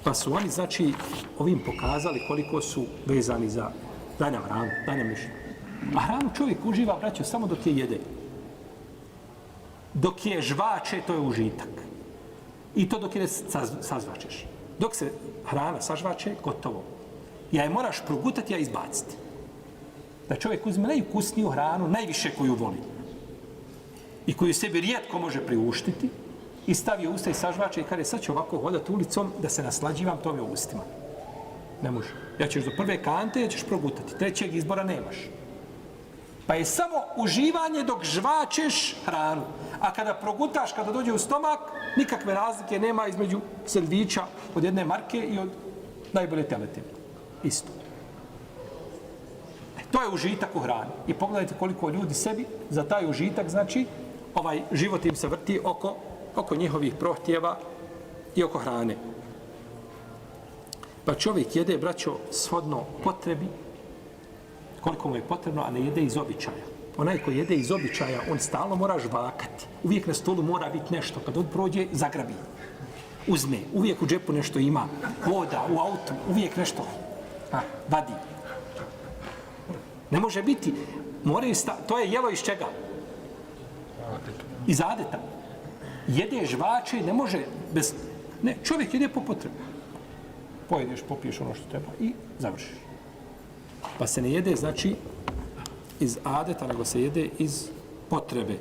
Pa su oni, znači, ovim pokazali koliko su vezani za danjam hranu, danjam mišljenje. A hranu čovjek uživa, braćo, samo dok je jede. Dok je žvače, to je užitak. I to dok je ne sazvačeš. Dok se hrana sažvače, gotovo. Ja je moraš progutati, ja izbaciti. Da čovjek uzme najukusniju hranu, najviše koju voli. I koju sebi rijetko može priuštiti, i stavio usta i sažvače i kaže, sad ću ovako hodati ulicom da se naslađivam tome u ustima. Ne može. Ja ćeš do prve kante, ja ćeš progutati. Trećeg izbora nemaš. Pa je samo uživanje dok žvačeš hranu. A kada progutaš, kada dođe u stomak, nikakve razlike nema između sendviča od jedne marke i od najbolje teletine. Isto. To je užitak u hrani. I pogledajte koliko ljudi sebi za taj užitak, znači, ovaj život im se vrti oko njihovih prohtjeva i oko hrane. Pa čovjek jede, braćo, shodno potrebi, koliko mu je potrebno, a ne jede iz običaja. Onaj ko jede iz običaja, on stalno mora žvakati. Uvijek na stolu mora biti nešto. Kad on prođe, zagrabi. Uzme. Uvijek u džepu nešto ima. Voda, u autu, uvijek nešto vadi. Ne može biti. To je jelo iz čega? Iz adeta. Jede žvače, ne može bez... Ne, čovjek jede po potrebi. Pojedeš, popiješ ono što treba i završiš. Pa se ne jede, znači, iz adeta, nego se jede iz potrebe.